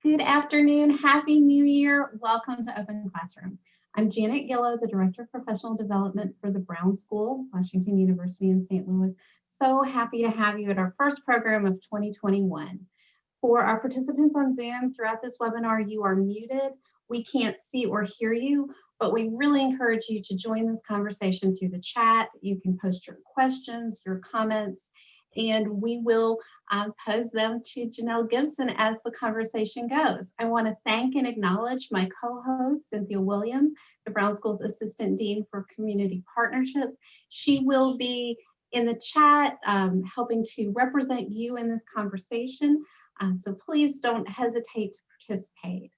Good afternoon. Happy New Year. Welcome to Open Classroom. I'm Janet Gillow, the Director of Professional Development for the Brown School, Washington University in St. Louis. So happy to have you at our first program of 2021. For our participants on Zoom throughout this webinar, you are muted. We can't see or hear you, but we really encourage you to join this conversation through the chat. You can post your questions, your comments, and we will pose them to Janelle Gibson as the conversation goes. I want to thank and acknowledge my co-host, Cynthia Williams, the Brown School's Assistant Dean for Community Partnerships. She will be in the chat helping to represent you in this conversation. So please don't hesitate to participate.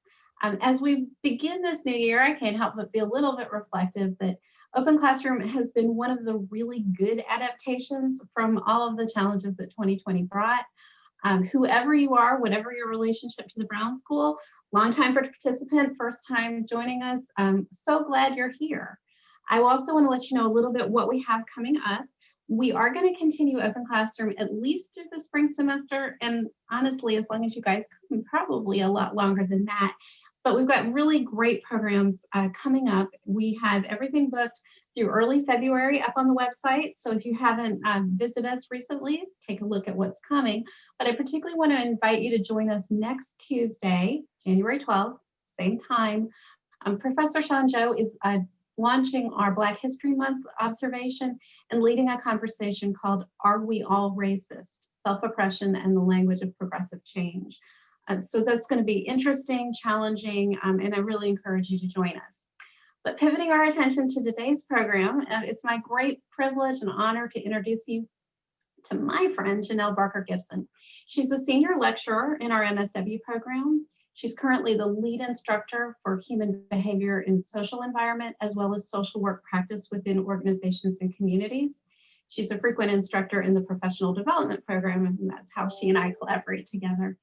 As we begin this new year, I can't help but be a little bit reflective that Open Classroom has been one of the really good adaptations from all of the challenges that 2020 brought. Whoever you are, whatever your relationship to the Brown School, longtime participant, first time joining us, so glad you're here. I also want to let you know a little bit what we have coming up. We are going to continue Open Classroom at least through the spring semester, and honestly, as long as you guys come, probably a lot longer than that. But we've got really great programs coming up. We have everything booked through early February up on the website. So if you haven't visited us recently, take a look at what's coming. But I particularly want to invite you to join us next Tuesday, January 12th, same time. Professor Sean Joe is launching our Black History Month observation and leading a conversation called Are We All Racist? Self-Oppression and the Language of Progressive Change. So that's going to be interesting, challenging, and I really encourage you to join us. But pivoting our attention to today's program, it's my great privilege and honor to introduce you to my friend, Janelle Barker Gibson. She's a senior lecturer in our MSW program. She's currently the lead instructor for human behavior in social environment, as well as social work practice within organizations and communities. She's a frequent instructor in the professional development program, and that's how she and I collaborate together.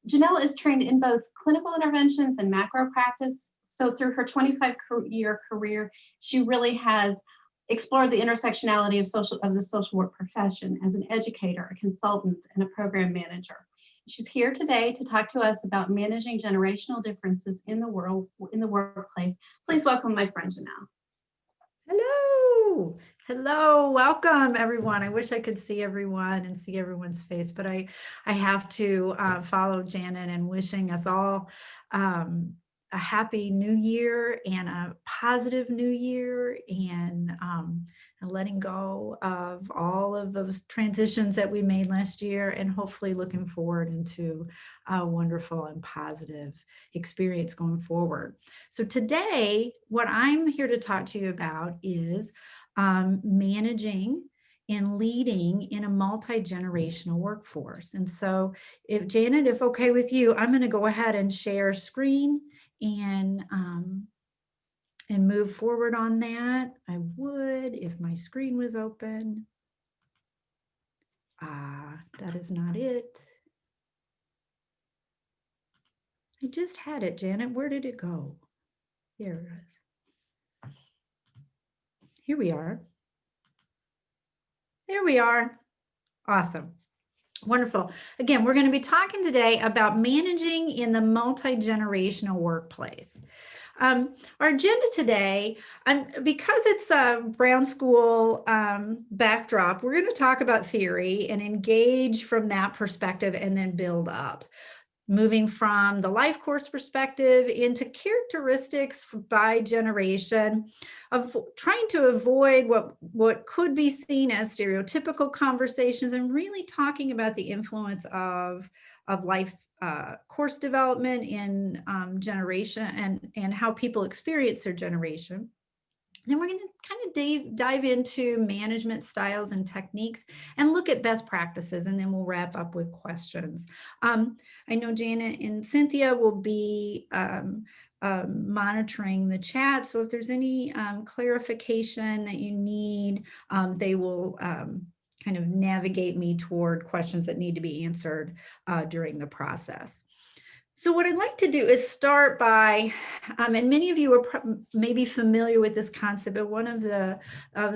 Janelle is trained in both clinical interventions and macro practice. So through her 25-year career, she really has explored the intersectionality of the social work profession as an educator, a consultant, and a program manager. She's here today to talk to us about managing generational differences in the workplace. Please welcome my friend Janelle. Hello. Hello, welcome everyone. I wish I could see everyone and see everyone's face, but I have to follow Janet in wishing us all a happy new year and a positive new year, and letting go of all of those transitions that we made last year, and hopefully looking forward into a wonderful and positive experience going forward. So today, what I'm here to talk to you about is managing and leading in a multi-generational workforce. And so if Janet, if okay with you, I'm going to go ahead and share screen and move forward on that. I would if my screen was open. That is not it. I just had it, Janet. Where did it go? Here it is. Here we are. There we are. Awesome. Wonderful. Again, we're going to be talking today about managing in the multi-generational workplace. Our agenda today, because it's a Brown School backdrop, we're going to talk about theory and engage from that perspective and then build up. Moving from the life course perspective into characteristics by generation, of trying to avoid what could be seen as stereotypical conversations, and really talking about the influence of life course development in generation and how people experience their generation. Then we're going to kind of dive into management styles and techniques and look at best practices, and then we'll wrap up with questions. I know Janet and Cynthia will be monitoring the chat, so if there's any clarification that you need, they will kind of navigate me toward questions that need to be answered during the process. So what I'd like to do is start by, and many of you are maybe familiar with this concept, but one of the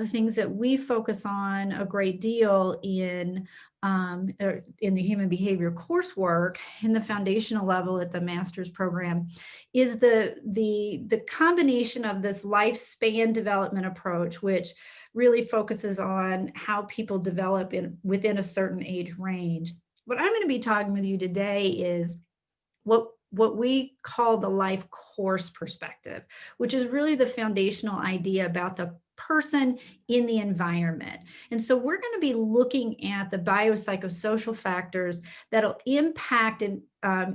things that we focus on a great deal in or in the human behavior coursework in the foundational level at the master's program is the combination of this lifespan development approach, which really focuses on how people develop within a certain age range. What I'm going to be talking with you today is what we call the life course perspective, which is really the foundational idea about the person in the environment. And so we're going to be looking at the biopsychosocial factors that'll impact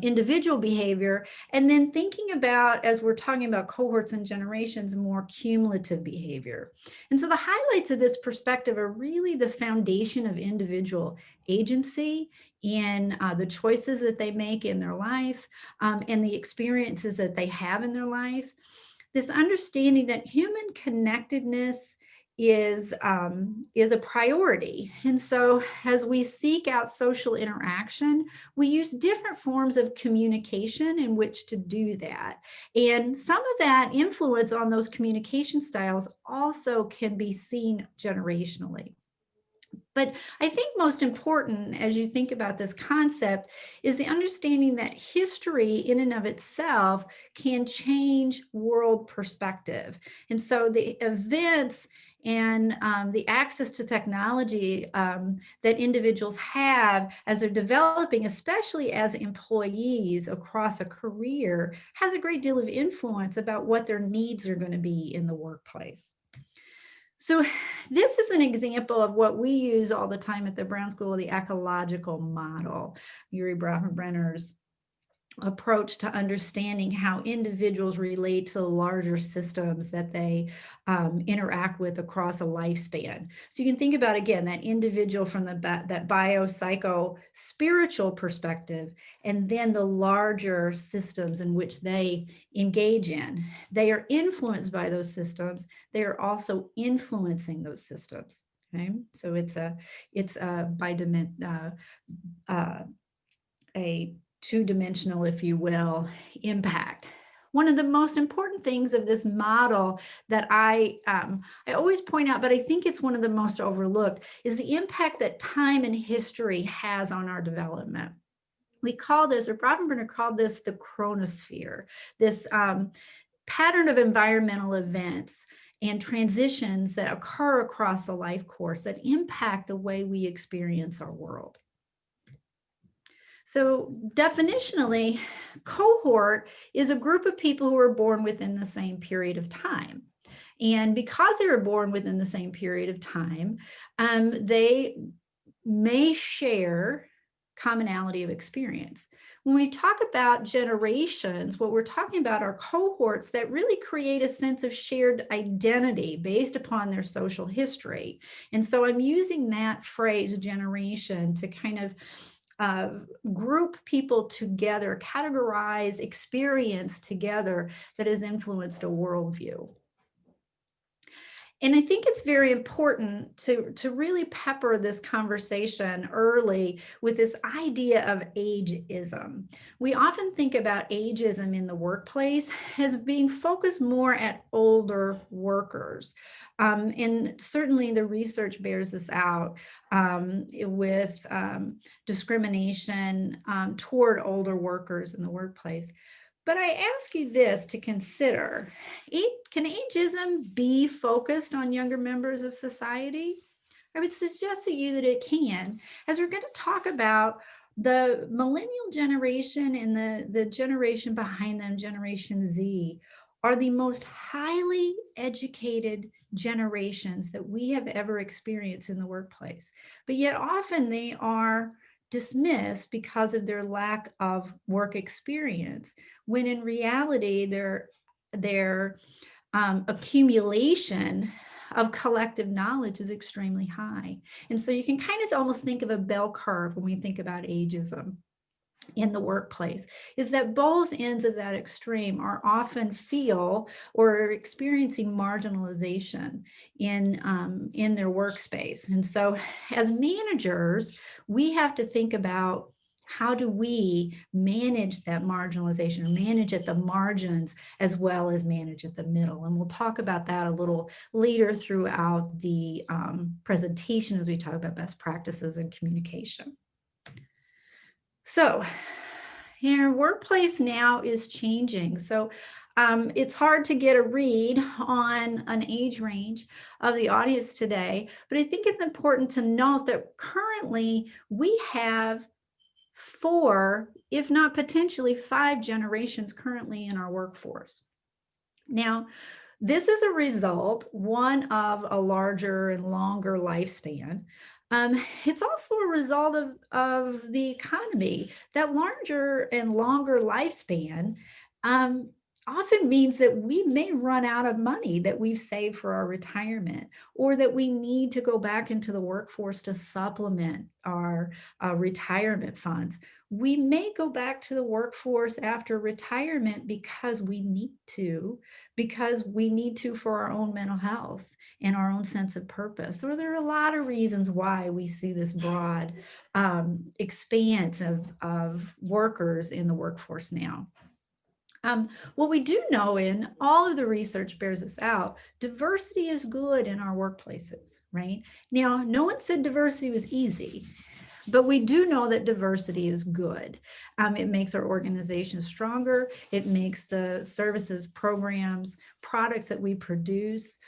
individual behavior, and then thinking about, as we're talking about cohorts and generations, more cumulative behavior. And so the highlights of this perspective are really the foundation of individual agency in the choices that they make in their life, and the experiences that they have in their life. This understanding that human connectedness is a priority. And so as we seek out social interaction, we use different forms of communication in which to do that. And some of that influence on those communication styles also can be seen generationally. But I think most important as you think about this concept is the understanding that history in and of itself can change world perspective. And so the events and the access to technology that individuals have as they're developing, especially as employees across a career, has a great deal of influence about what their needs are going to be in the workplace. So this is an example of what we use all the time at the Brown School, the ecological model, Urie Bronfenbrenner's approach to understanding how individuals relate to the larger systems that they interact with across a lifespan. So you can think about, again, that individual from that bio-psycho-spiritual perspective, and then the larger systems in which they engage in. They are influenced by those systems. They are also influencing those systems. Okay, so it's a two-dimensional, if you will, impact. One of the most important things of this model that I always point out, but I think it's one of the most overlooked, is the impact that time and history has on our development. We call this, or Bronfenbrenner called this, the chronosphere, this pattern of environmental events and transitions that occur across the life course that impact the way we experience our world. So definitionally, cohort is a group of people who are born within the same period of time. And because they were born within the same period of time, they may share commonality of experience. When we talk about generations, what we're talking about are cohorts that really create a sense of shared identity based upon their social history. And so I'm using that phrase, generation, to kind of group people together, categorize experience together that has influenced a worldview. And I think it's very important to really pepper this conversation early with this idea of ageism. We often think about ageism in the workplace as being focused more at older workers. And certainly the research bears this out with discrimination toward older workers in the workplace. But I ask you this to consider: can ageism be focused on younger members of society? I would suggest to you that it can, as we're going to talk about the millennial generation and the generation behind them, Generation Z, are the most highly educated generations that we have ever experienced in the workplace. But yet often they are dismissed because of their lack of work experience, when in reality their accumulation of collective knowledge is extremely high. And so you can kind of almost think of a bell curve when we think about ageism in the workplace, is that both ends of that extreme are often feel or are experiencing marginalization in their workspace. And so as managers, we have to think about how do we manage that marginalization or manage at the margins as well as manage at the middle? And we'll talk about that a little later throughout the presentation as we talk about best practices in communication. So our workplace now is changing. So it's hard to get a read on an age range of the audience today, but I think it's important to note that currently we have 4, if not potentially 5 generations currently in our workforce. Now, this is a result, one, of a larger and longer lifespan. It's also a result of the economy. That larger and longer lifespan often means that we may run out of money that we've saved for our retirement, or that we need to go back into the workforce to supplement our retirement funds. We may go back to the workforce after retirement because we need to for our own mental health and our own sense of purpose. So there are a lot of reasons why we see this broad expanse of workers in the workforce now. What we do know, in all of the research bears this out, diversity is good in our workplaces, right? Now, no one said diversity was easy, but we do know that diversity is good. It makes our organization stronger. It makes the services, programs, products that we produce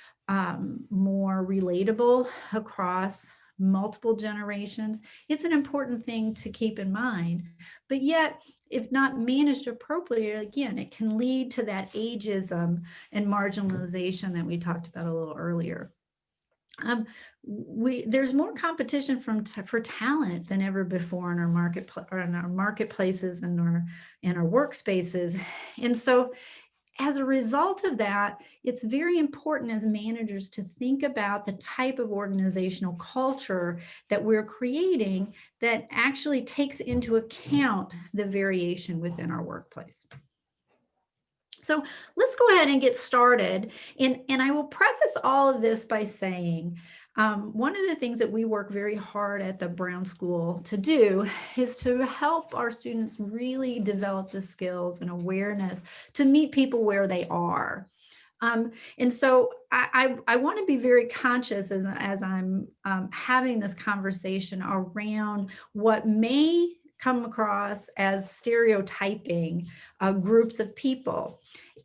more relatable across multiple generations. It's an important thing to keep in mind, but yet, if not managed appropriately, again, it can lead to that ageism and marginalization that we talked about a little earlier. There's more competition for talent than ever before in our marketplaces and our workspaces, and so as a result of that, it's very important as managers to think about the type of organizational culture that we're creating that actually takes into account the variation within our workplace. So let's go ahead and get started. And I will preface all of this by saying, one of the things that we work very hard at the Brown School to do is to help our students really develop the skills and awareness to meet people where they are. And so I want to be very conscious as I'm having this conversation around what may come across as stereotyping groups of people.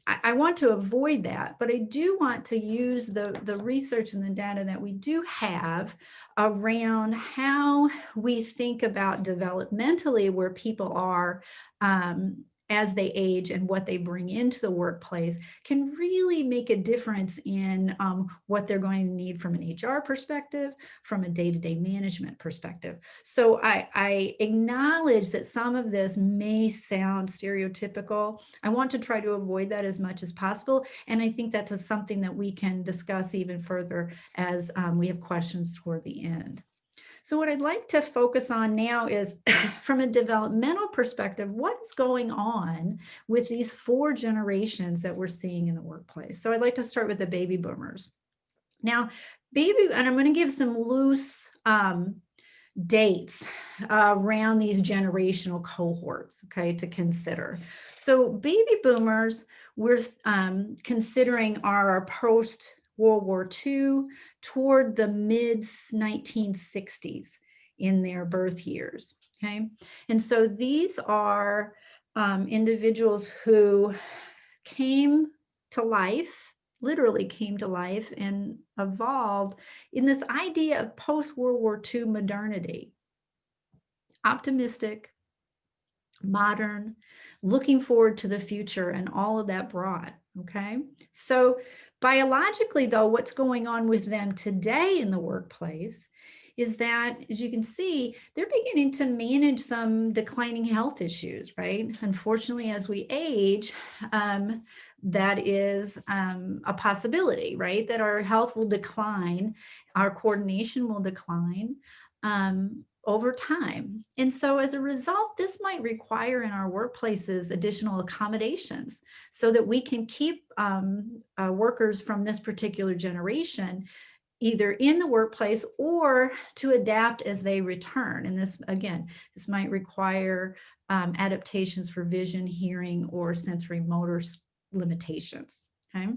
I want to avoid that, but I do want to use the research and the data that we do have around how we think about developmentally where people are as they age and what they bring into the workplace can really make a difference in what they're going to need from an HR perspective, from a day-to-day management perspective. So I acknowledge that some of this may sound stereotypical. I want to try to avoid that as much as possible. And I think that's something that we can discuss even further as we have questions toward the end. So what I'd like to focus on now is from a developmental perspective, what is going on with these 4 generations that we're seeing in the workplace. So I'd like to start with the baby boomers. Now, and I'm going to give some loose dates around these generational cohorts, okay, to consider. So baby boomers, we're considering our post World War II toward the mid-1960s in their birth years, okay? And so these are individuals who came to life, literally came to life and evolved in this idea of post-World War II modernity. Optimistic, modern, looking forward to the future, and all of that brought. Okay, so biologically, though, what's going on with them today in the workplace is that, as you can see, they're beginning to manage some declining health issues, right? Unfortunately, as we age, that is a possibility, right? That our health will decline, our coordination will decline over time. And so as a result, this might require in our workplaces additional accommodations so that we can keep workers from this particular generation either in the workplace or to adapt as they return. And this, again, this might require adaptations for vision, hearing, or sensory motor limitations. Okay.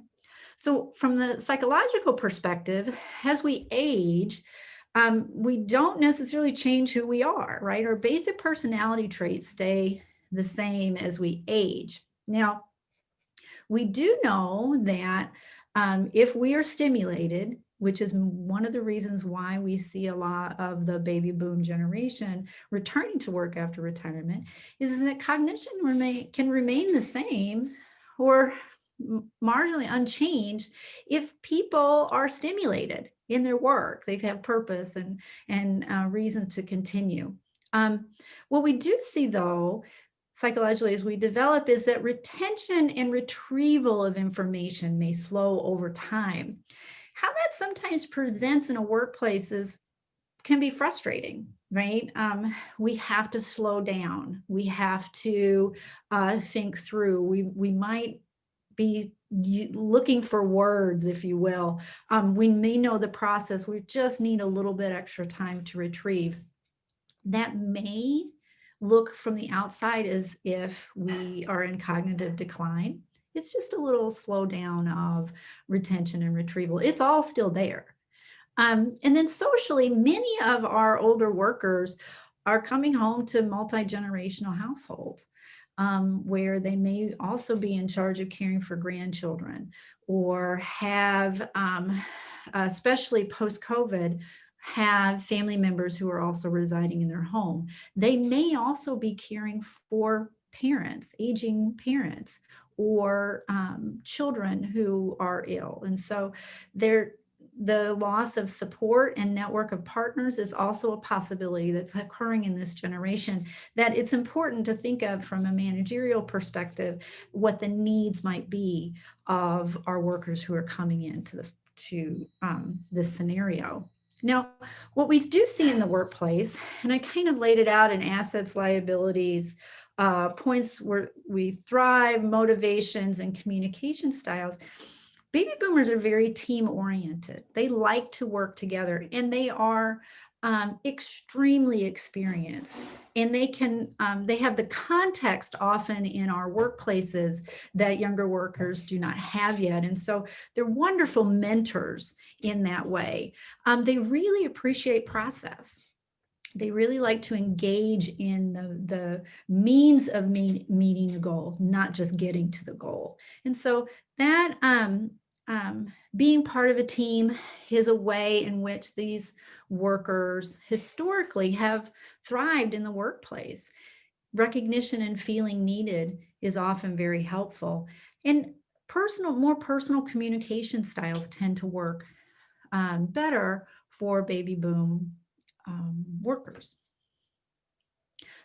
So from the psychological perspective, as we age, we don't necessarily change who we are, right? Our basic personality traits stay the same as we age. Now, we do know that if we are stimulated, which is one of the reasons why we see a lot of the baby boom generation returning to work after retirement, is that cognition can remain the same or marginally unchanged if people are stimulated in their work. They have purpose and reason to continue. What we do see, though, psychologically as we develop, is that retention and retrieval of information may slow over time. How that sometimes presents in a workplace can be frustrating, right? We have to slow down. We have to think through. We might be looking for words, if you will. We may know the process. We just need a little bit extra time to retrieve. That may look from the outside as if we are in cognitive decline. It's just a little slowdown of retention and retrieval. It's all still there. And then socially, many of our older workers are coming home to multi-generational households where they may also be in charge of caring for grandchildren or have, especially post-COVID, have family members who are also residing in their home. They may also be caring for parents, aging parents, or children who are ill. And so the loss of support and network of partners is also a possibility that's occurring in this generation, that it's important to think of from a managerial perspective what the needs might be of our workers who are coming into this scenario. Now, what we do see in the workplace, and I kind of laid it out in assets, liabilities, points where we thrive, motivations, and communication styles. Baby boomers are very team oriented. They like to work together, and they are extremely experienced, and they have the context often in our workplaces that younger workers do not have yet. And so they're wonderful mentors in that way. They really appreciate process. They really like to engage in the means of meeting the goal, not just getting to the goal. And so that being part of a team is a way in which these workers historically have thrived in the workplace. Recognition and feeling needed is often very helpful. And more personal communication styles tend to work better for baby boom workers.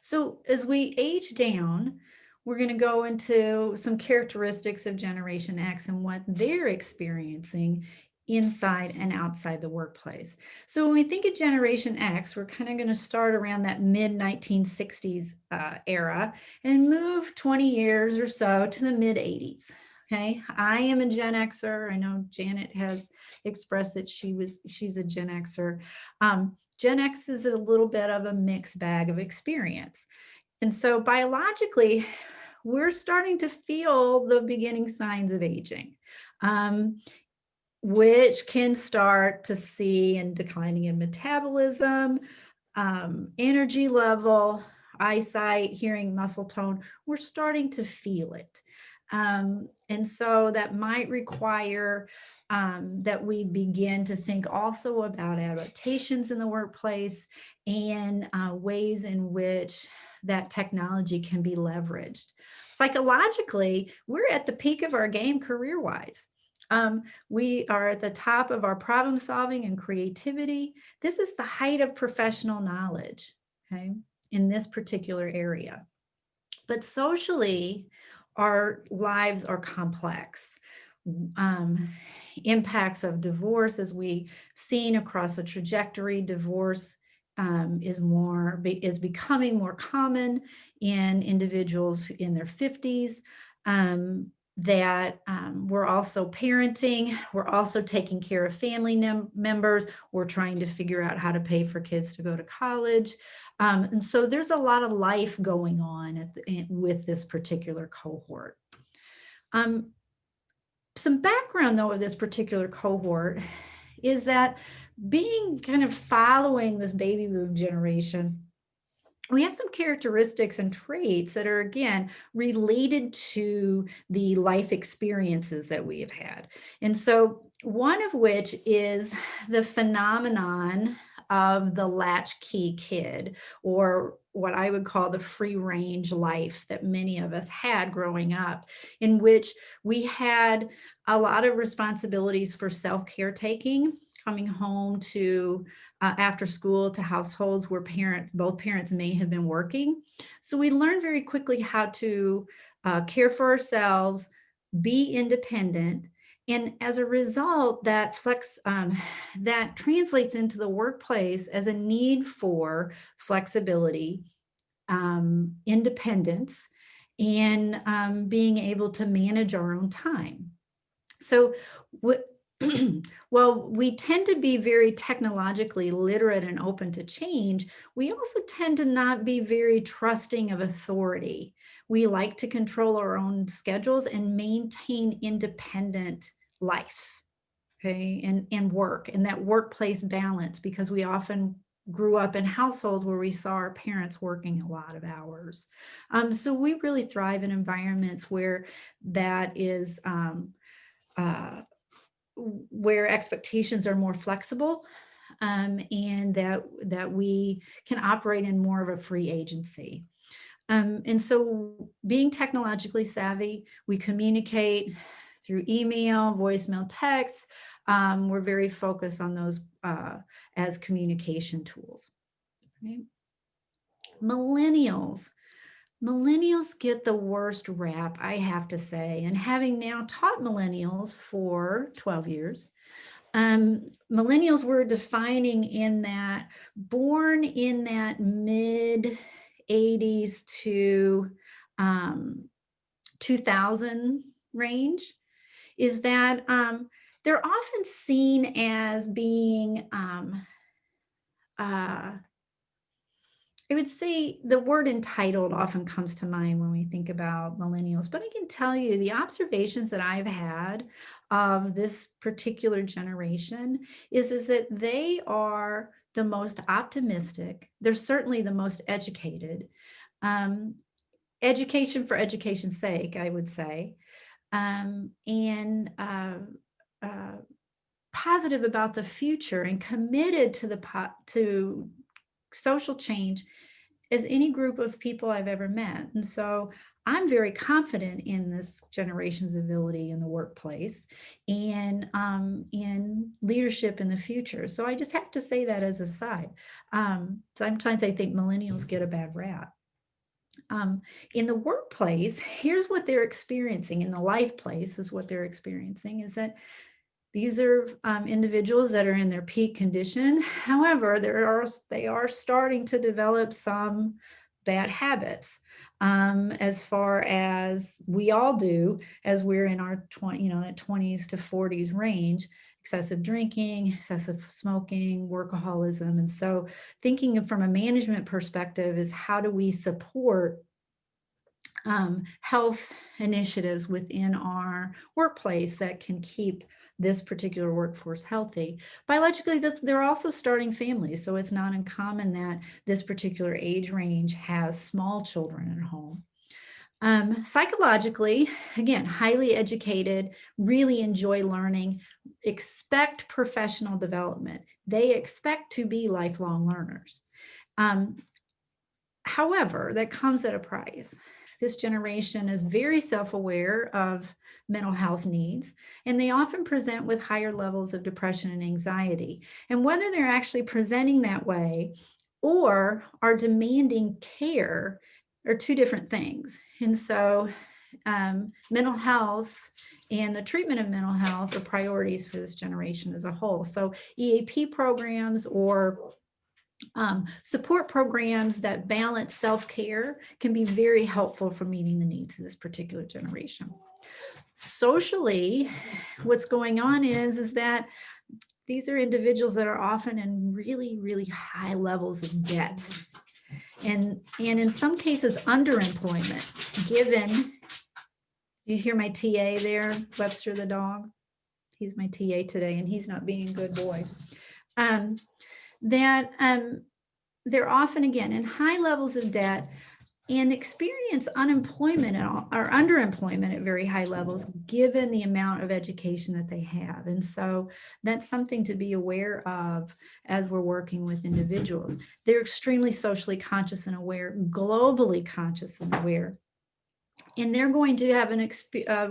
So as we age down, we're going to go into some characteristics of Generation X and what they're experiencing inside and outside the workplace. So when we think of Generation X, we're kind of going to start around that mid-1960s era and move 20 years or so to the mid-80s. Okay, I am a Gen Xer. I know Janet has expressed that she's a Gen Xer. Gen X is a little bit of a mixed bag of experience. And so biologically, we're starting to feel the beginning signs of aging, which can start to see in declining in metabolism, energy level, eyesight, hearing, muscle tone. We're starting to feel it. And so that might require that we begin to think also about adaptations in the workplace and ways in which that technology can be leveraged. Psychologically, we're at the peak of our game career-wise. We are at the top of our problem solving and creativity. This is the height of professional knowledge, okay, in this particular area. But socially, our lives are complex. Impacts of divorce, as we've seen across the trajectory, divorce is becoming more common in individuals in their 50s. that we're also parenting, we're also taking care of family members, we're trying to figure out how to pay for kids to go to college. And so there's a lot of life going on with this particular cohort. Some background though of this particular cohort is that being kind of following this baby boom generation, we have some characteristics and traits that are, again, related to the life experiences that we have had. And so one of which is the phenomenon of the latchkey kid, or what I would call the free range life that many of us had growing up, in which we had a lot of responsibilities for self-care taking, coming home to after school to households where both parents may have been working. So we learned very quickly how to care for ourselves, be independent. And as a result, that that translates into the workplace as a need for flexibility, independence, and being able to manage our own time. So what well, we tend to be very technologically literate and open to change. We also tend to not be very trusting of authority. We like to control our own schedules and maintain independent life, okay, and work, and that workplace balance, because we often grew up in households where we saw our parents working a lot of hours. So we really thrive in environments where that is where expectations are more flexible, and that we can operate in more of a free agency. And so being technologically savvy, we communicate through email, voicemail, text. We're very focused on those as communication tools. Right? Millennials get the worst rap, I have to say. And having now taught millennials for 12 years, millennials were defining in that, born in that mid 80s to 2000 range, is that they're often seen as being I would say the word entitled often comes to mind when we think about millennials, but I can tell you the observations that I've had of this particular generation is that they are the most optimistic. They're certainly the most educated. Education for education's sake, I would say, and positive about the future and committed to social change as any group of people I've ever met. And so I'm very confident in this generation's ability in the workplace and in leadership in the future. So I just have to say that as a side. Sometimes I think millennials get a bad rap. In the workplace, here's what they're experiencing. In the life place is what they're experiencing, is that these are individuals that are in their peak condition. However, they are starting to develop some bad habits, as far as we all do as we're in our 20s to 40s range. Excessive drinking, excessive smoking, workaholism. And so thinking from a management perspective is, how do we support health initiatives within our workplace that can keep this particular workforce healthy. Biologically, they're also starting families, so it's not uncommon that this particular age range has small children at home. Psychologically, again, highly educated, really enjoy learning, expect professional development. They expect to be lifelong learners. However, that comes at a price. This generation is very self-aware of mental health needs, and they often present with higher levels of depression and anxiety. And whether they're actually presenting that way or are demanding care are two different things. And so mental health and the treatment of mental health are priorities for this generation as a whole. So EAP programs or Support programs that balance self-care can be very helpful for meeting the needs of this particular generation. Socially, what's going on is that these are individuals that are often in really, really high levels of debt. And in some cases, underemployment, given, you hear my TA there, Webster the dog? He's my TA today, and he's not being a good boy. They're often, again, in high levels of debt and experience unemployment or underemployment at very high levels, given the amount of education that they have. And so that's something to be aware of as we're working with individuals. They're extremely socially conscious and aware, globally conscious and aware. And they're going to have a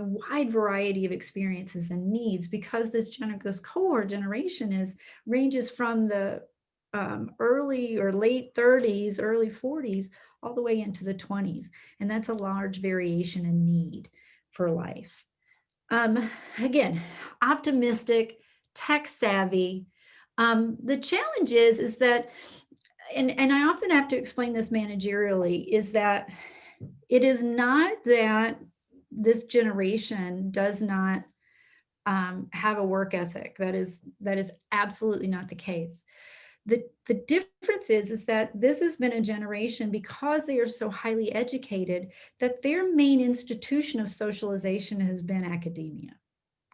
wide variety of experiences and needs, because this cohort generation ranges from the early or late 30s, early 40s, all the way into the 20s. And that's a large variation in need for life. Again, optimistic, tech savvy. The challenge is that, and I often have to explain this managerially, is that it is not that this generation does not have a work ethic. That is absolutely not the case. The difference is that this has been a generation, because they are so highly educated, that their main institution of socialization has been academia,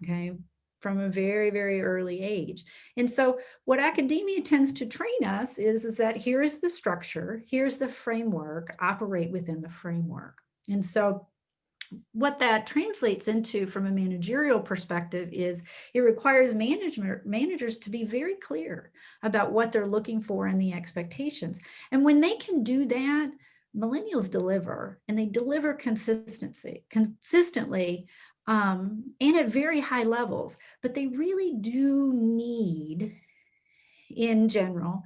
okay, from a very, very early age. And so what academia tends to train us is that here is the structure, here's the framework, operate within the framework. And so what that translates into from a managerial perspective is it requires managers to be very clear about what they're looking for and the expectations. And when they can do that, millennials deliver, and they deliver consistently, and at very high levels. But they really do need, in general,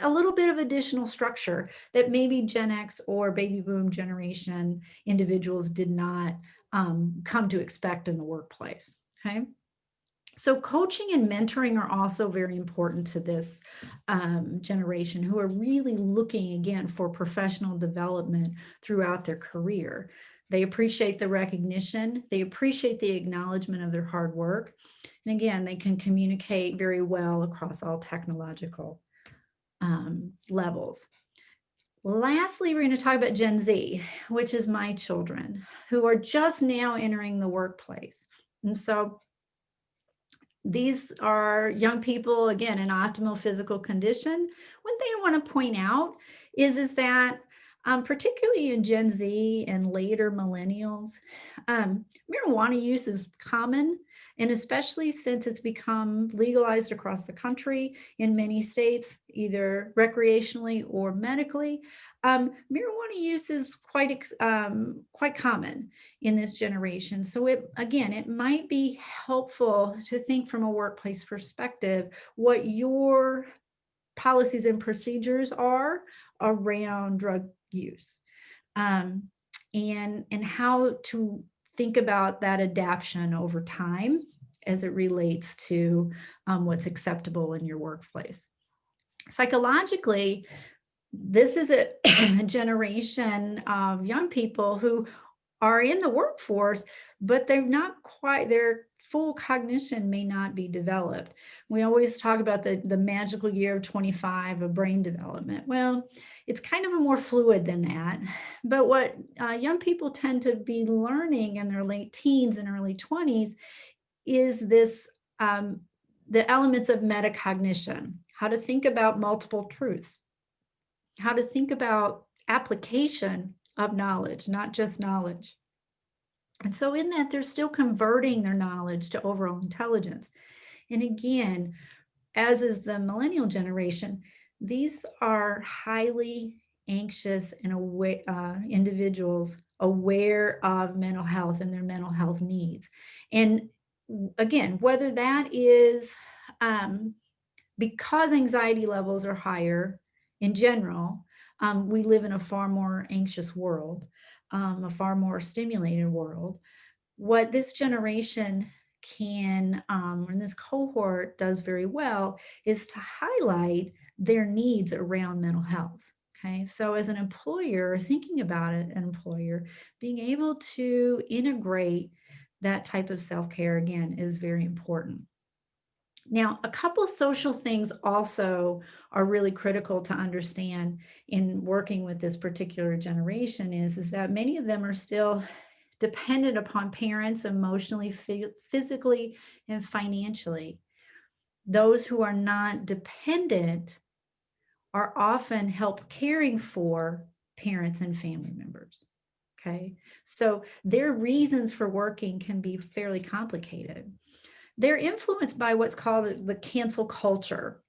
a little bit of additional structure that maybe Gen X or baby boom generation individuals did not come to expect in the workplace, okay? So coaching and mentoring are also very important to this generation, who are really looking, again, for professional development throughout their career. They appreciate the recognition, they appreciate the acknowledgement of their hard work. And again, they can communicate very well across all technological levels. Lastly, we're going to talk about Gen Z, which is my children, who are just now entering the workplace. And so these are young people, again, in optimal physical condition. One thing I want to point out is that particularly in Gen Z and later millennials, marijuana use is common, and especially since it's become legalized across the country in many states, either recreationally or medically. Marijuana use is quite common in this generation. So it might be helpful to think from a workplace perspective what your policies and procedures are around drug use, and how to think about that adaptation over time as it relates to what's acceptable in your workplace. Psychologically, this is a generation of young people who are in the workforce, but they're not quite, their full cognition may not be developed. We always talk about the magical year of 25 of brain development. Well, it's kind of a more fluid than that. But what young people tend to be learning in their late teens and early 20s is this, the elements of metacognition, how to think about multiple truths, how to think about application of knowledge, not just knowledge. And so in that, they're still converting their knowledge to overall intelligence. And again, as is the millennial generation, these are highly anxious and individuals aware of mental health and their mental health needs. And again, whether that is because anxiety levels are higher in general, we live in a far more anxious world, a far more stimulated world. What this generation can, and this cohort does very well, is to highlight their needs around mental health. Okay, so as an employer, thinking about it, an employer being able to integrate that type of self-care again is very important. Now, a couple social things also are really critical to understand in working with this particular generation is that many of them are still dependent upon parents emotionally, physically, and financially. Those who are not dependent are often help caring for parents and family members. Okay, so their reasons for working can be fairly complicated. They're influenced by what's called the cancel culture,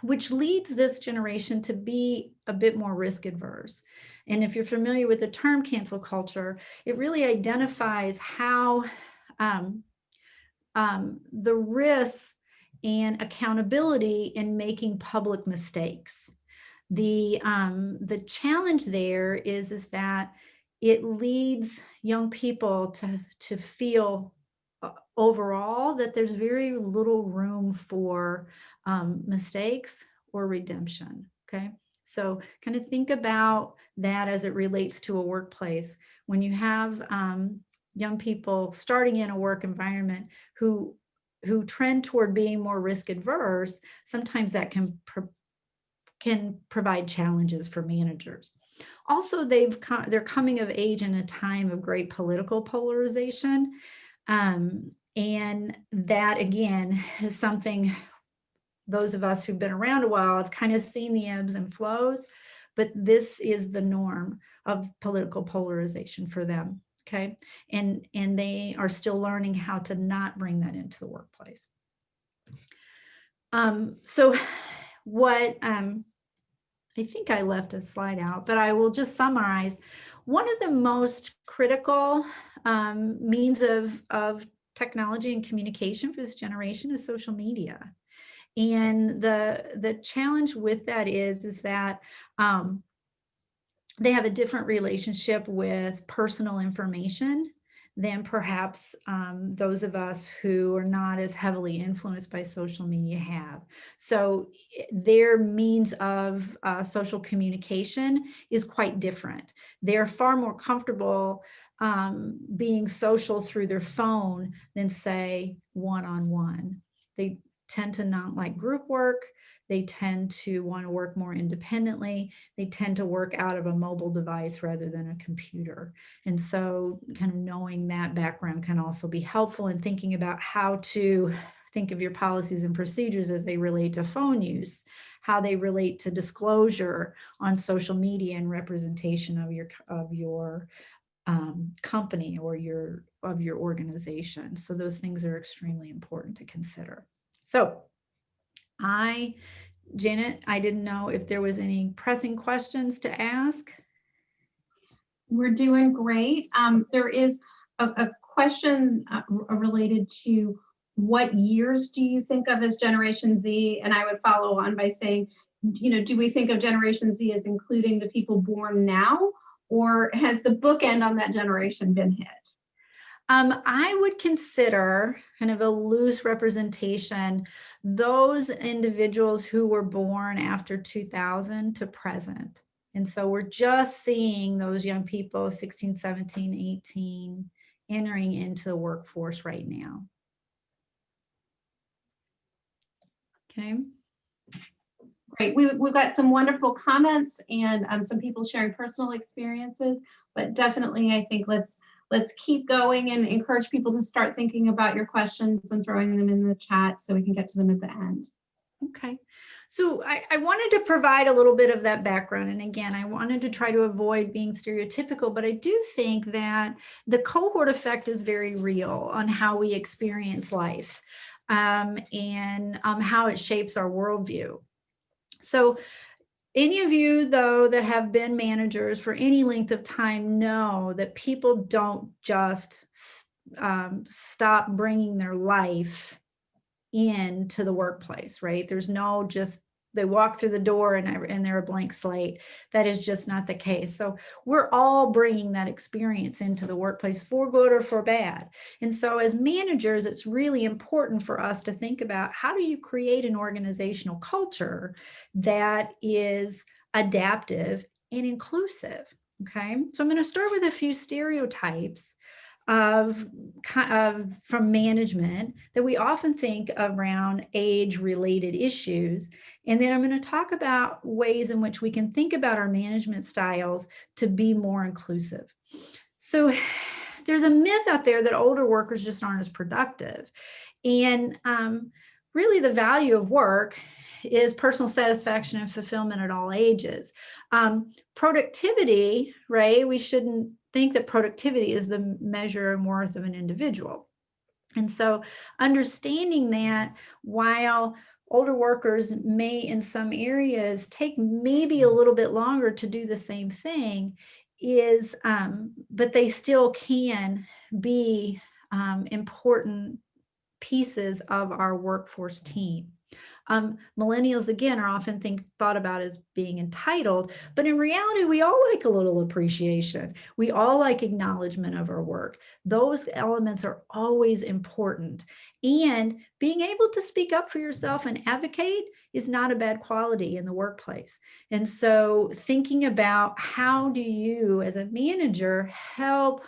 which leads this generation to be a bit more risk adverse. And if you're familiar with the term cancel culture, it really identifies how the risks and accountability in making public mistakes. The challenge there is that it leads young people to feel overall that there's very little room for mistakes or redemption. Okay, so kind of think about that as it relates to a workplace. When you have young people starting in a work environment who trend toward being more risk adverse, sometimes that can provide challenges for managers. Also, they're coming of age in a time of great political polarization. And that, again, is something those of us who've been around a while have kind of seen the ebbs and flows, but this is the norm of political polarization for them. Okay. And they are still learning how to not bring that into the workplace. So what, I think I left a slide out, but I will just summarize. One of the most critical means of technology and communication for this generation is social media. And the challenge with that is that they have a different relationship with personal information than perhaps those of us who are not as heavily influenced by social media have. So their means of social communication is quite different. They're far more comfortable being social through their phone than, say, one-on-one. They tend to not like group work. They tend to want to work more independently. They tend to work out of a mobile device rather than a computer. And so kind of knowing that background can also be helpful in thinking about how to think of your policies and procedures as they relate to phone use, how they relate to disclosure on social media and representation of your company or of your organization. So those things are extremely important to consider. So Janet, I didn't know if there was any pressing questions to ask. We're doing great. There is a question related to what years do you think of as Generation Z? And I would follow on by saying, do we think of Generation Z as including the people born now, or has the bookend on that generation been hit? I would consider kind of a loose representation those individuals who were born after 2000 to present. And so we're just seeing those young people, 16, 17, 18, entering into the workforce right now. Okay. Great. We've got some wonderful comments and some people sharing personal experiences, but definitely I think let's keep going and encourage people to start thinking about your questions and throwing them in the chat so we can get to them at the end. Okay, so I wanted to provide a little bit of that background. And again, I wanted to try to avoid being stereotypical, but I do think that the cohort effect is very real on how we experience life and how it shapes our worldview. So any of you, though, that have been managers for any length of time know that people don't just stop bringing their life into the workplace, right? There's no just they walk through the door and they're a blank slate. That is just not the case. So we're all bringing that experience into the workplace for good or for bad. And so as managers, it's really important for us to think about, how do you create an organizational culture that is adaptive and inclusive? Okay, so I'm going to start with a few stereotypes from management that we often think around age-related issues. And then I'm going to talk about ways in which we can think about our management styles to be more inclusive. So there's a myth out there that older workers just aren't as productive. And really the value of work is personal satisfaction and fulfillment at all ages. Productivity, right? We shouldn't think that productivity is the measure and worth of an individual. And so understanding that while older workers may in some areas take maybe a little bit longer to do the same thing is, but they still can be important pieces of our workforce team. Millennials, again, are often thought about as being entitled, but in reality, we all like a little appreciation. We all like acknowledgement of our work. Those elements are always important. And being able to speak up for yourself and advocate is not a bad quality in the workplace. And so thinking about, how do you, as a manager, help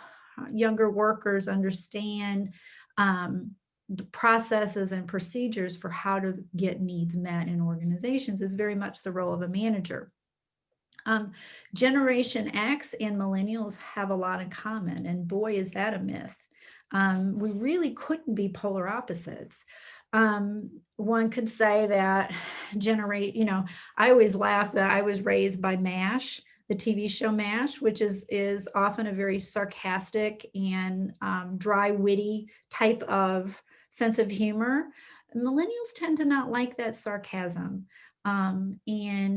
younger workers understand the processes and procedures for how to get needs met in organizations is very much the role of a manager. Generation X and millennials have a lot in common, and boy, is that a myth. We really couldn't be polar opposites. One could say that I always laugh that I was raised by MASH, the TV show MASH, which is often a very sarcastic and dry, witty type of sense of humor. Millennials tend to not like that sarcasm. Even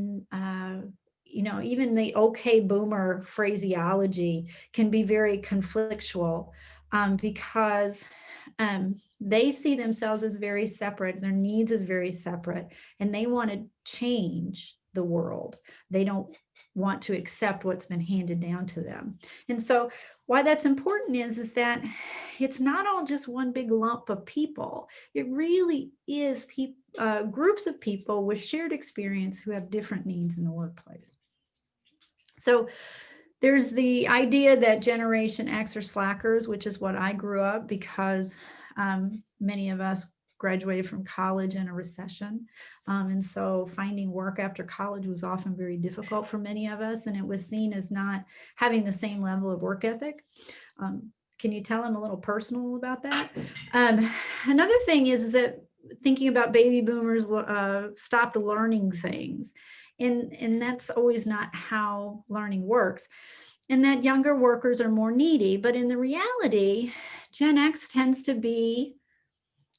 the okay boomer phraseology can be very conflictual because they see themselves as very separate, their needs as very separate, and they want to change the world. They don't want to accept what's been handed down to them. And so why that's important is that it's not all just one big lump of people. It really is groups of people with shared experience who have different needs in the workplace. So there's the idea that Generation X are slackers, which is what I grew up, because many of us graduated from college in a recession. And so finding work after college was often very difficult for many of us, and it was seen as not having the same level of work ethic. Can you tell I'm a little personal about that? Another thing is that thinking about baby boomers stopped learning things. And that's always not how learning works. And that younger workers are more needy. But in the reality, Gen X tends to be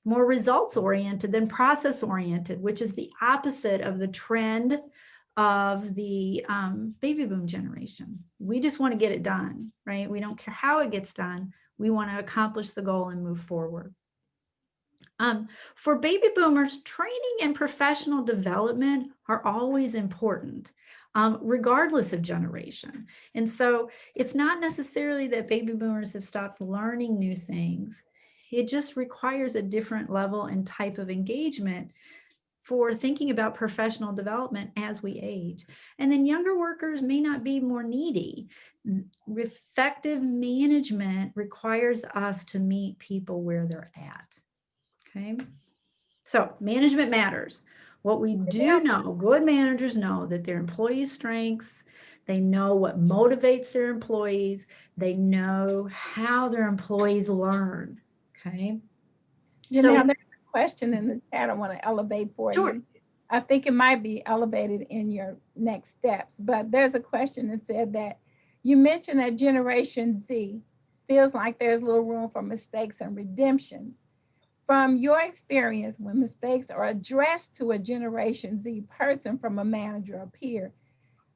more results oriented than process oriented, which is the opposite of the trend of the baby boom generation. We just want to get it done, right? We don't care how it gets done. We want to accomplish the goal and move forward. For baby boomers, training and professional development are always important, regardless of generation. And so it's not necessarily that baby boomers have stopped learning new things. It just requires a different level and type of engagement for thinking about professional development as we age. And then younger workers may not be more needy. Effective management requires us to meet people where they're at. Okay, so management matters. What we do know, good managers know that their employees' strengths, they know what motivates their employees, they know how their employees learn. Okay. Janelle, there's a question in the chat I want to elevate for Sure. you. I think it might be elevated in your next steps, but there's a question that said that you mentioned that Generation Z feels like there's little room for mistakes and redemptions. From your experience, when mistakes are addressed to a Generation Z person from a manager or peer,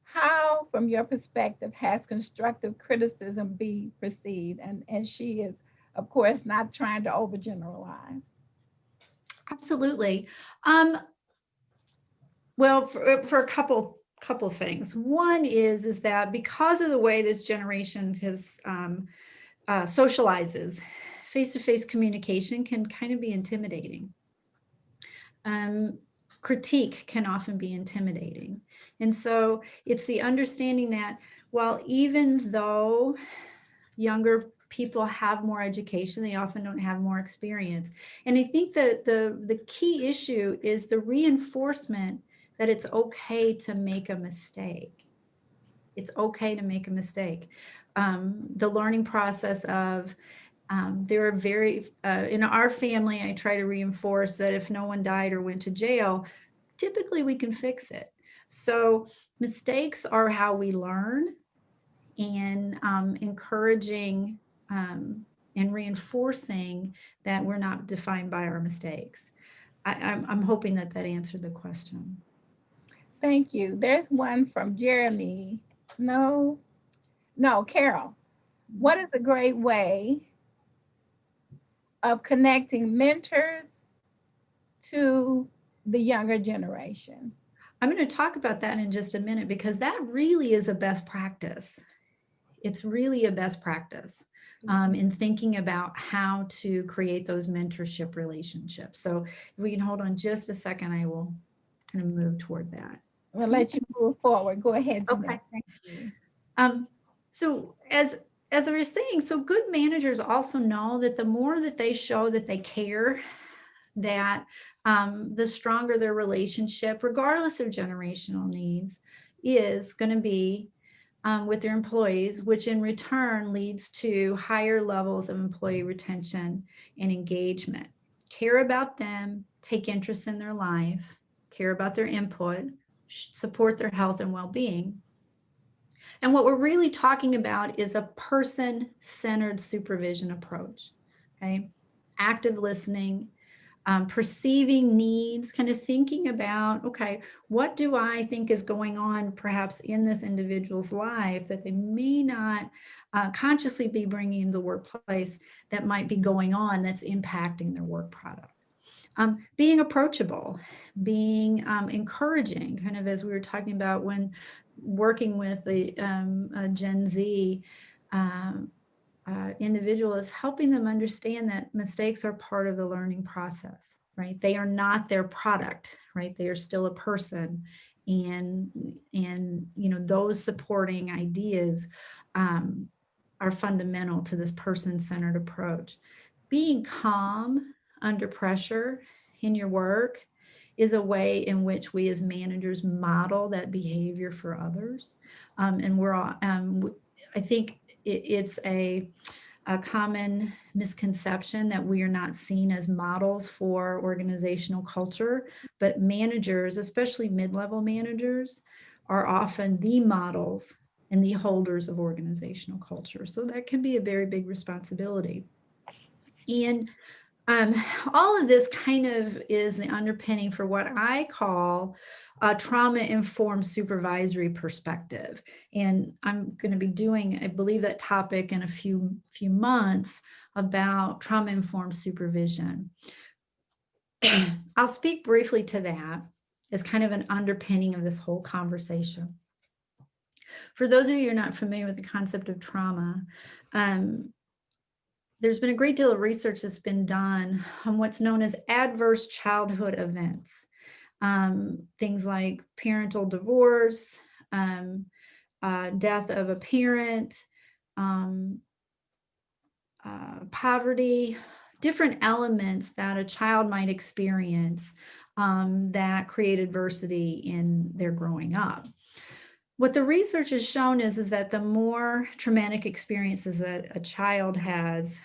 how, from your perspective, has constructive criticism be perceived? And she is, of course, not trying to overgeneralize. Absolutely. Well, for a couple things. One is that because of the way this generation has socializes, face-to-face communication can kind of be intimidating. Critique can often be intimidating. And so it's the understanding that while even though younger people have more education, they often don't have more experience. And I think that the key issue is the reinforcement that it's okay to make a mistake. It's okay to make a mistake. The learning process of there are in our family, I try to reinforce that if no one died or went to jail, typically we can fix it. So mistakes are how we learn, and encouraging and reinforcing that we're not defined by our mistakes. I'm hoping that answered the question. Thank you. There's one from Jeremy. No, Carol. What is a great way of connecting mentors to the younger generation? I'm going to talk about that in just a minute, because that really is a best practice. It's really a best practice in thinking about how to create those mentorship relationships. So if we can hold on just a second, I will kind of move toward that. We'll let you move forward. Go ahead, Janelle. Okay. Thank you. So as I was saying, so good managers also know that the more that they show that they care, that the stronger their relationship, regardless of generational needs, is going to be with their employees, which in return leads to higher levels of employee retention and engagement. Care about them, take interest in their life, care about their input, support their health and well-being. And what we're really talking about is a person-centered supervision approach, okay? Active listening, perceiving needs, kind of thinking about, okay, what do I think is going on perhaps in this individual's life that they may not consciously be bringing into the workplace, that might be going on that's impacting their work product. Being approachable, being encouraging, kind of as we were talking about when working with the Gen Z individual, is helping them understand that mistakes are part of the learning process, right? They are not their product, right? They are still a person. And you know, those supporting ideas are fundamental to this person-centered approach. Being calm under pressure in your work is a way in which we as managers model that behavior for others. And we're all, I think it's a common misconception that we are not seen as models for organizational culture, but managers, especially mid-level managers, are often the models and the holders of organizational culture. So that can be a very big responsibility. And all of this kind of is the underpinning for what I call a trauma-informed supervisory perspective. And I'm going to be doing, I believe, that topic in a few months about trauma-informed supervision. I'll speak briefly to that as kind of an underpinning of this whole conversation. For those of you who are not familiar with the concept of trauma, there's been a great deal of research that's been done on what's known as adverse childhood events. Things like parental divorce, death of a parent, poverty, different elements that a child might experience that create adversity in their growing up. What the research has shown is that the more traumatic experiences that a child has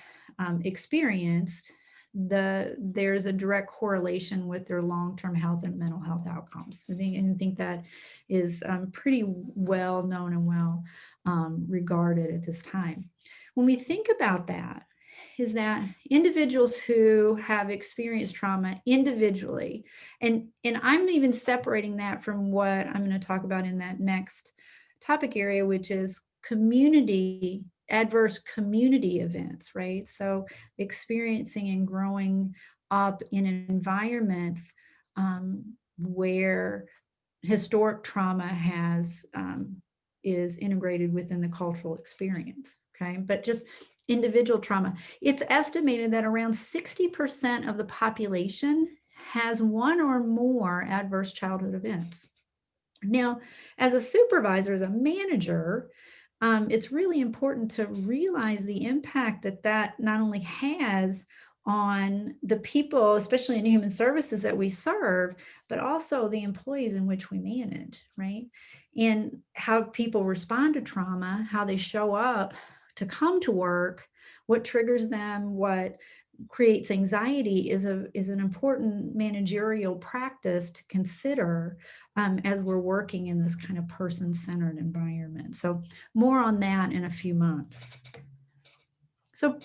experienced, there's a direct correlation with their long-term health and mental health outcomes. I think that is pretty well known and well regarded at this time. When we think about that, is that individuals who have experienced trauma individually, and I'm even separating that from what I'm going to talk about in that next topic area, which is adverse community events, right? So experiencing and growing up in environments where historic trauma is integrated within the cultural experience. Okay, but just individual trauma. It's estimated that around 60% of the population has one or more adverse childhood events. Now, as a supervisor, as a manager, it's really important to realize the impact that not only has on the people, especially in human services that we serve, but also the employees in which we manage, right? And how people respond to trauma, how they show up to come to work, what triggers them, what creates anxiety is an important managerial practice to consider as we're working in this kind of person-centered environment. So more on that in a few months. So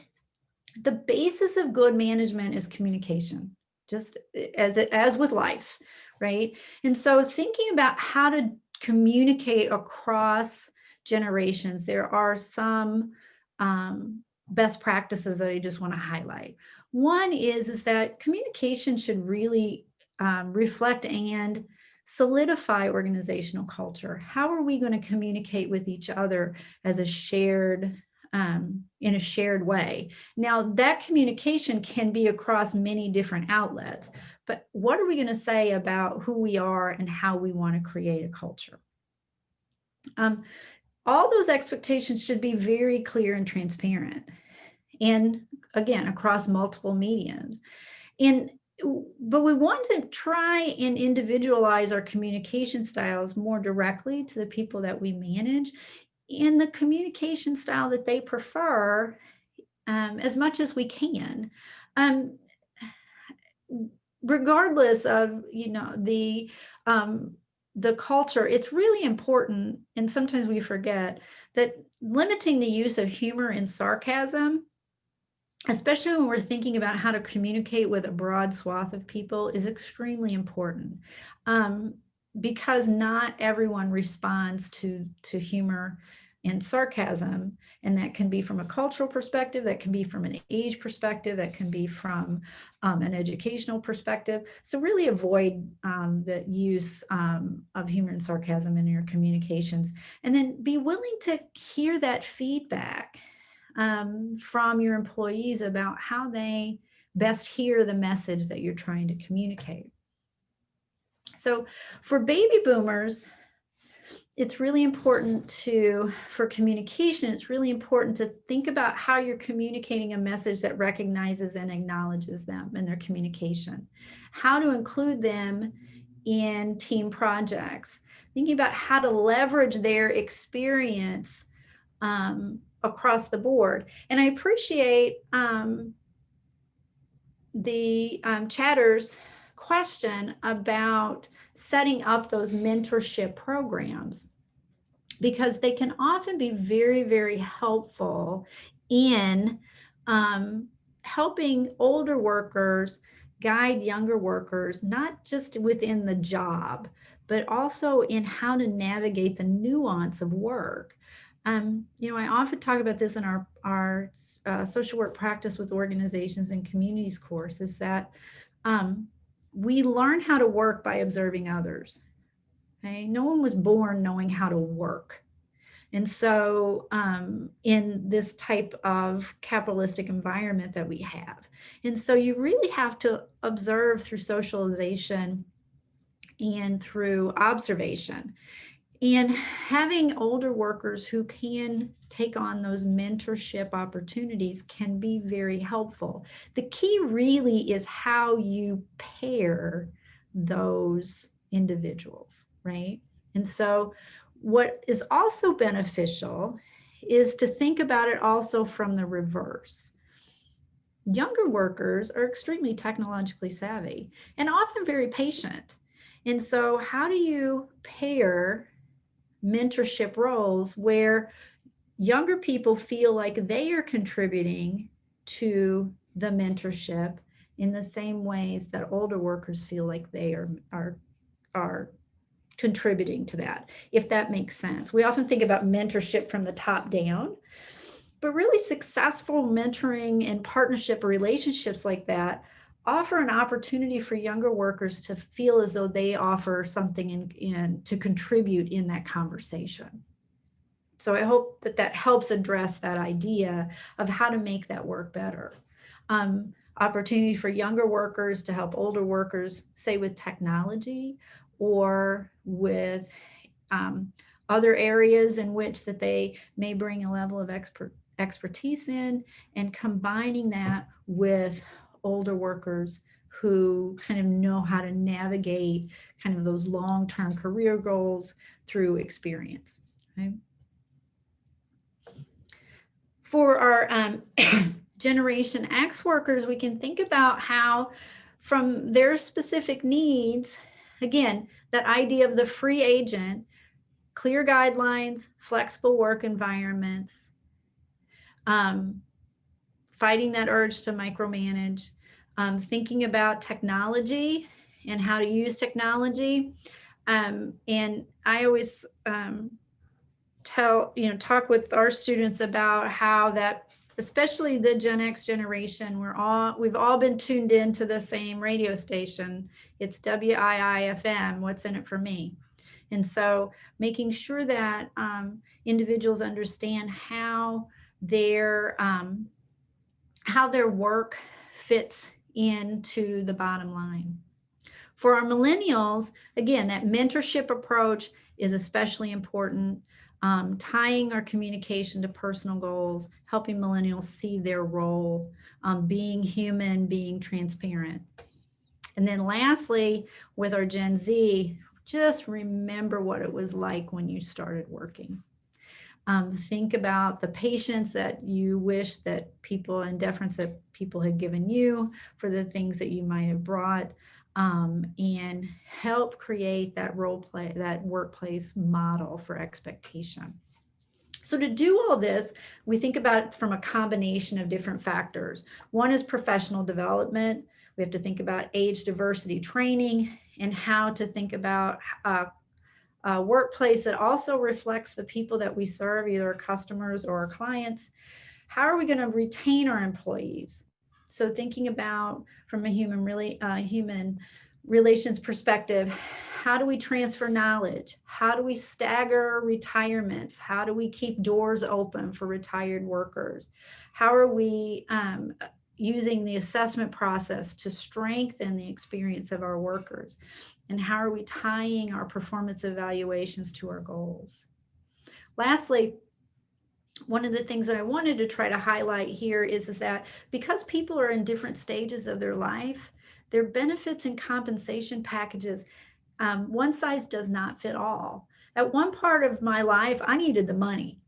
the basis of good management is communication, just as with life, right? And so thinking about how to communicate across generations, there are some best practices that I just want to highlight. One is that communication should really reflect and solidify organizational culture. How are we going to communicate with each other as a shared, in a shared way? Now, that communication can be across many different outlets, but what are we going to say about who we are and how we want to create a culture? All those expectations should be very clear and transparent. And again, across multiple mediums. But we want to try and individualize our communication styles more directly to the people that we manage in the communication style that they prefer, as much as we can. Regardless of, the culture, it's really important, and sometimes we forget, that limiting the use of humor and sarcasm, especially when we're thinking about how to communicate with a broad swath of people, is extremely important, because not everyone responds to humor and sarcasm, and that can be from a cultural perspective, that can be from an age perspective, that can be from an educational perspective. So really avoid the use of humor and sarcasm in your communications, and then be willing to hear that feedback from your employees about how they best hear the message that you're trying to communicate. So for baby boomers, it's really important for communication, it's really important to think about how you're communicating a message that recognizes and acknowledges them in their communication, how to include them in team projects, thinking about how to leverage their experience across the board. And I appreciate the chatter's question about setting up those mentorship programs, because they can often be very, very helpful in helping older workers guide younger workers, not just within the job, but also in how to navigate the nuance of work. I often talk about this in our social work practice with organizations and communities course, is that we learn how to work by observing others. Okay? No one was born knowing how to work. And so in this type of capitalistic environment that we have. And so you really have to observe through socialization and through observation. And having older workers who can take on those mentorship opportunities can be very helpful. The key really is how you pair those individuals, right? And so what is also beneficial is to think about it also from the reverse. Younger workers are extremely technologically savvy and often very patient. And so how do you pair mentorship roles where younger people feel like they are contributing to the mentorship in the same ways that older workers feel like they are contributing to that, if that makes sense? We often think about mentorship from the top down, but really successful mentoring and partnership relationships like that offer an opportunity for younger workers to feel as though they offer something in to contribute in that conversation. So I hope that that helps address that idea of how to make that work better. Opportunity for younger workers to help older workers, say with technology or with other areas in which that they may bring a level of expertise in, and combining that with older workers who kind of know how to navigate kind of those long-term career goals through experience. Okay? For our Generation X workers, we can think about how from their specific needs, again, that idea of the free agent, clear guidelines, flexible work environments, fighting that urge to micromanage, thinking about technology and how to use technology. And I always talk with our students about how that, especially the Gen X generation, we've all been tuned into the same radio station. It's WIIFM, what's in it for me? And so making sure that individuals understand how their work fits into the bottom line. For our millennials, again, that mentorship approach is especially important. Tying our communication to personal goals, helping millennials see their role, being human, being transparent. And then lastly, with our Gen Z, just remember what it was like when you started working. Think about the patience that you wish that people, and deference that people had given you for the things that you might have brought, and help create that role play, that workplace model for expectation. So to do all this, we think about it from a combination of different factors. One is professional development. We have to think about age diversity training and how to think about a workplace that also reflects the people that we serve, either our customers or our clients. How are we going to retain our employees? So thinking about from a human relations perspective, how do we transfer knowledge? How do we stagger retirements? How do we keep doors open for retired workers? How are we using the assessment process to strengthen the experience of our workers? And how are we tying our performance evaluations to our goals? Lastly, one of the things that I wanted to try to highlight here is that because people are in different stages of their life, their benefits and compensation packages, one size does not fit all. At one part of my life, I needed the money.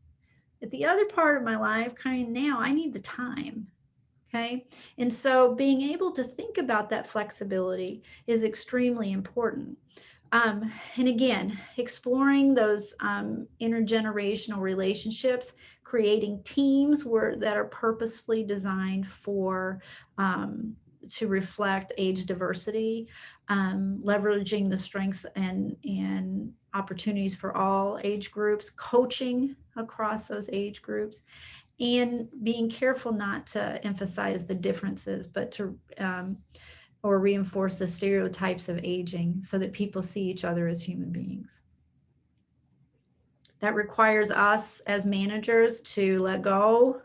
At the other part of my life, kind of now, I need the time. Okay. And so being able to think about that flexibility is extremely important. And again, exploring those intergenerational relationships, creating teams that are purposefully designed for to reflect age diversity, leveraging the strengths and opportunities for all age groups, coaching across those age groups, and being careful not to emphasize the differences, but to or reinforce the stereotypes of aging so that people see each other as human beings. That requires us as managers to let go,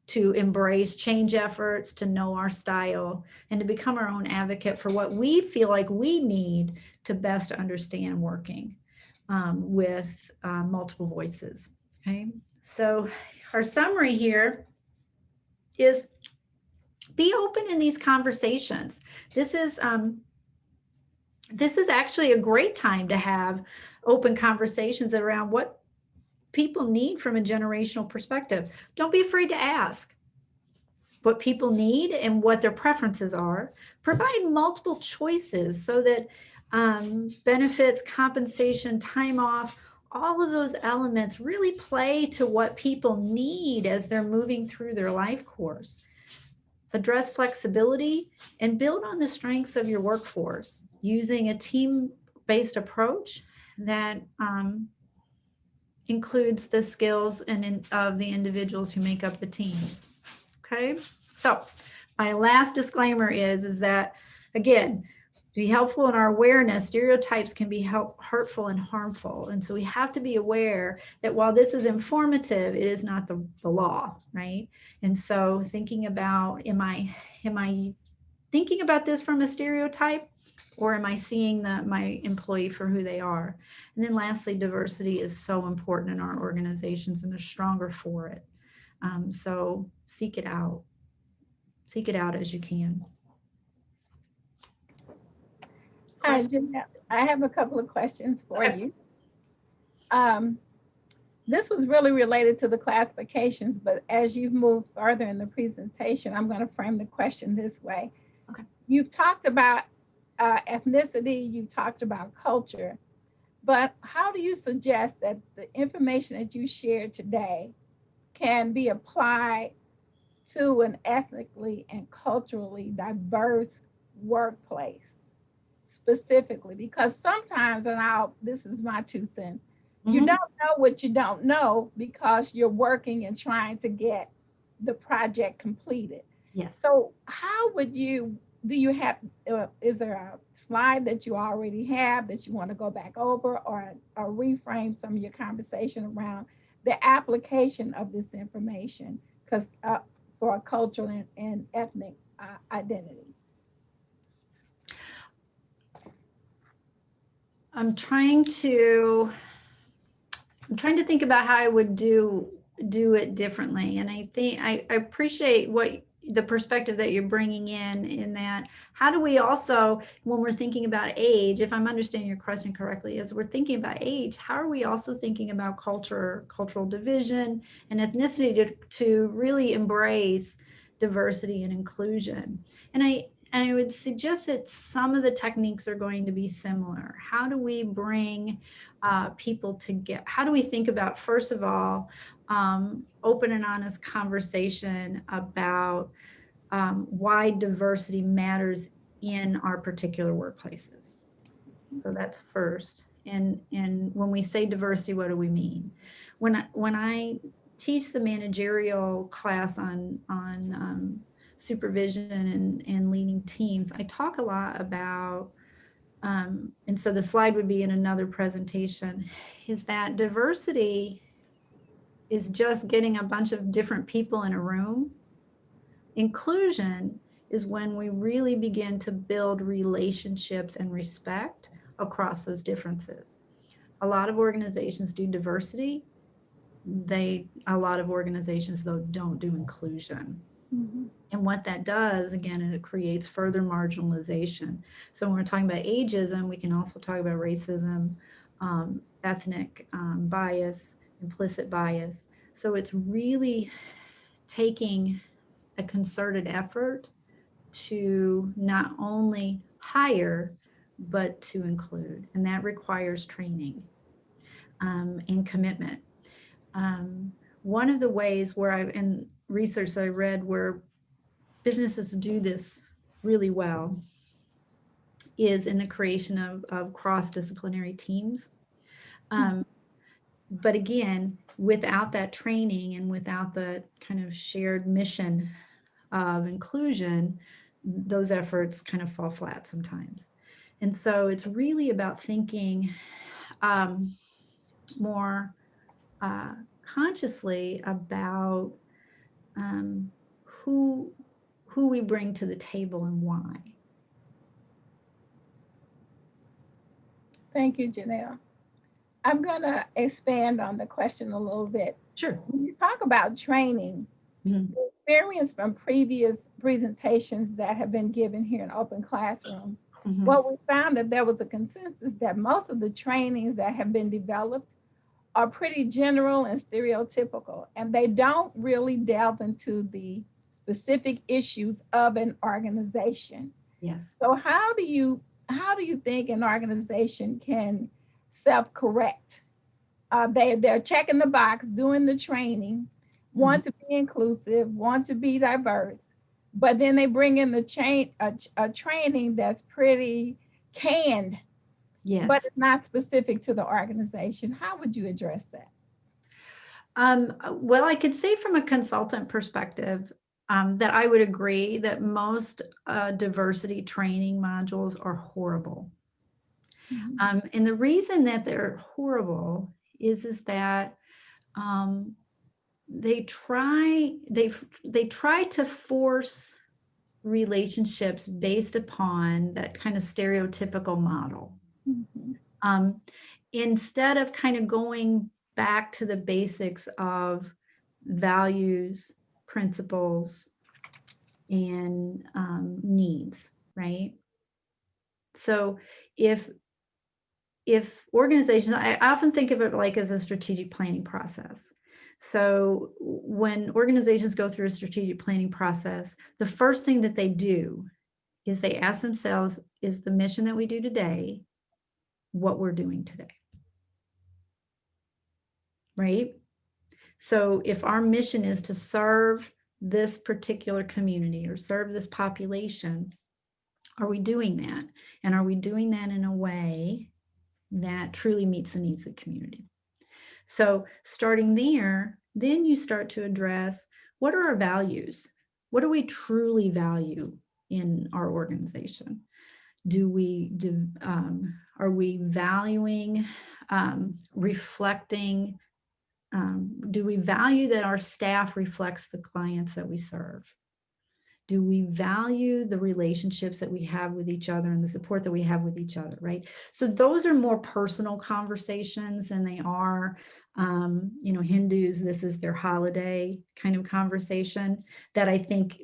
to embrace change efforts, to know our style, and to become our own advocate for what we feel like we need to best understand working with multiple voices. Okay, so our summary here is be open in these conversations. This is actually a great time to have open conversations around what people need from a generational perspective. Don't be afraid to ask what people need and what their preferences are. Provide multiple choices so that benefits, compensation, time off, all of those elements really play to what people need as they're moving through their life course. Address flexibility and build on the strengths of your workforce using a team-based approach that includes the skills of the individuals who make up the teams. Okay, so my last disclaimer is that, again, to be helpful in our awareness, stereotypes can be hurtful and harmful. And so we have to be aware that while this is informative, it is not the law, right? And so thinking about, am I thinking about this from a stereotype, or am I seeing my employee for who they are? And then lastly, diversity is so important in our organizations, and they're stronger for it. So seek it out. Seek it out as you can. Hi, Janelle. I have a couple of questions for you. This was really related to the classifications, but as you've moved further in the presentation, I'm going to frame the question this way. Okay. You've talked about ethnicity, you've talked about culture, but how do you suggest that the information that you shared today can be applied to an ethnically and culturally diverse workplace specifically? Because sometimes, and this is my 2 cents, you don't know what you don't know because you're working and trying to get the project completed. Yes. So how would you, do you have, is there a slide that you already have that you want to go back over, or reframe some of your conversation around the application of this information because for a cultural and ethnic identity? I'm trying to think about how I would do it differently. And I think I appreciate the perspective that you're bringing in that, how do we also, when we're thinking about age, if I'm understanding your question correctly, as we're thinking about age, how are we also thinking about cultural division and ethnicity to really embrace diversity and inclusion? And I would suggest that some of the techniques are going to be similar. How do we bring people together? How do we think about, first of all, open and honest conversation about why diversity matters in our particular workplaces? So that's first. And when we say diversity, what do we mean? When I teach the managerial class on supervision and leading teams, I talk a lot about, and so the slide would be in another presentation, is that diversity is just getting a bunch of different people in a room. Inclusion is when we really begin to build relationships and respect across those differences. A lot of organizations do diversity. A lot of organizations, though, don't do inclusion. Mm-hmm. And what that does, again, is it creates further marginalization. So when we're talking about ageism, we can also talk about racism, ethnic bias, implicit bias. So it's really taking a concerted effort to not only hire, but to include. And that requires training and commitment. One of the ways where in research that I read where businesses do this really well is in the creation of cross-disciplinary teams. But again, without that training and without the kind of shared mission of inclusion, those efforts kind of fall flat sometimes. And so it's really about thinking more consciously about who we bring to the table and why. Thank you, Janelle. I'm going to expand on the question a little bit. Sure. When you talk about training, Mm-hmm. the experience from previous presentations that have been given here in Open Classroom, Mm-hmm. what we found that there was a consensus that most of the trainings that have been developed are pretty general and stereotypical, and they don't really delve into the specific issues of an organization. Yes. So how do you think an organization can self-correct? They're checking the box, doing the training, want to be inclusive, want to be diverse, but then they bring in a training that's pretty canned, Yes. but it's not specific to the organization. How would you address that? Well, I could say from a consultant perspective, that I would agree that most diversity training modules are horrible. And the reason that they're horrible is that they try to force relationships based upon that kind of stereotypical model. Instead of kind of going back to the basics of values, principles, and needs, right? So if organizations, I often think of it like as a strategic planning process. So when organizations go through a strategic planning process, the first thing that they do is they ask themselves, is the mission that we do today what we're doing today? Right? So if our mission is to serve this particular community or serve this population, are we doing that? And are we doing that in a way that truly meets the needs of the community? So starting there, then you start to address, what are our values? What do we truly value in our organization? Are we valuing, reflecting, do we value that our staff reflects the clients that we serve? Do we value the relationships that we have with each other and the support that we have with each other, right? So those are more personal conversations than they are, Hindus, this is their holiday kind of conversation that I think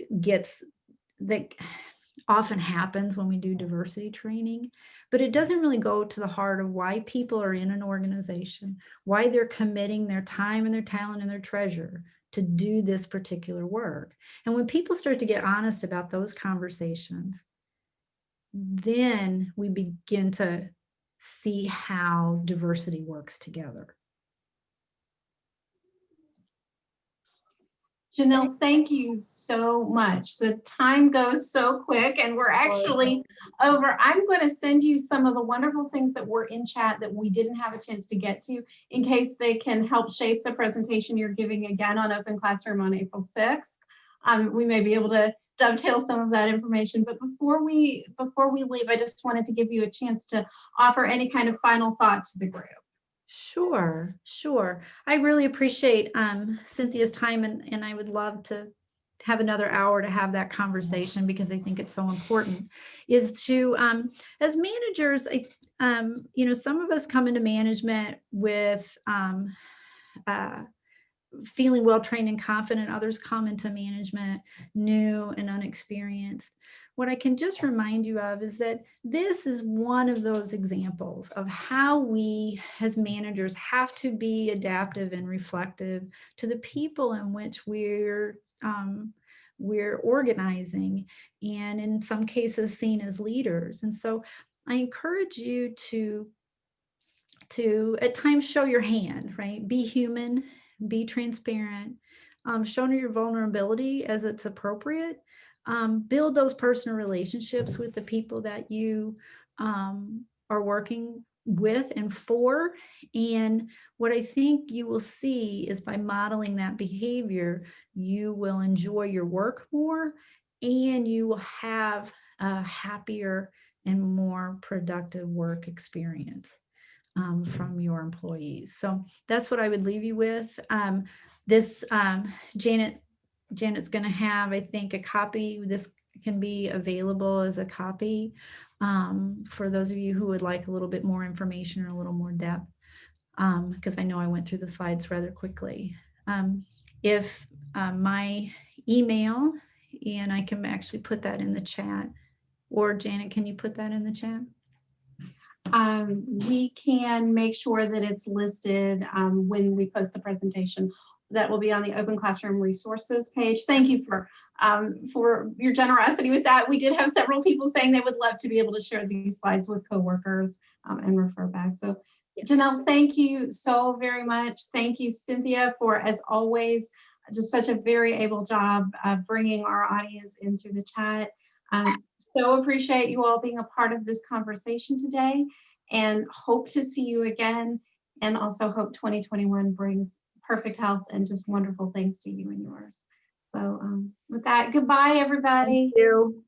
that often happens when we do diversity training, but it doesn't really go to the heart of why people are in an organization, why they're committing their time and their talent and their treasure to do this particular work. And when people start to get honest about those conversations, then we begin to see how diversity works together. Janelle, thank you so much. The time goes so quick and we're actually over. I'm going to send you some of the wonderful things that were in chat that we didn't have a chance to get to in case they can help shape the presentation you're giving again on Open Classroom on April 6th. We may be able to dovetail some of that information, but before we leave, I just wanted to give you a chance to offer any kind of final thought to the group. Sure. I really appreciate Cynthia's time, and I would love to have another hour to have that conversation because I think it's so important. Is to, as managers, some of us come into management with feeling well trained and confident. Others come into management new and unexperienced. What I can just remind you of is that this is one of those examples of how we as managers have to be adaptive and reflective to the people in which we're organizing, and in some cases seen as leaders. And so I encourage you to at times show your hand, right? Be human, be transparent, show your vulnerability as it's appropriate, build those personal relationships with the people that you are working with and for. And what I think you will see is by modeling that behavior, you will enjoy your work more and you will have a happier and more productive work experience from your employees. So that's what I would leave you with. Janet's going to have, I think, a copy. This can be available as a copy for those of you who would like a little bit more information or a little more depth, because I know I went through the slides rather quickly. If my email, and I can actually put that in the chat, or Janet, can you put that in the chat? We can make sure that it's listed when we post the presentation. That will be on the Open Classroom resources page. Thank you for your generosity with that. We did have several people saying they would love to be able to share these slides with coworkers and refer back. So Janelle, thank you so very much. Thank you, Cynthia, for, as always, just such a very able job of bringing our audience in through the chat. So appreciate you all being a part of this conversation today and hope to see you again, and also hope 2021 brings perfect health and just wonderful things to you and yours. So with that, goodbye, everybody. Thank you.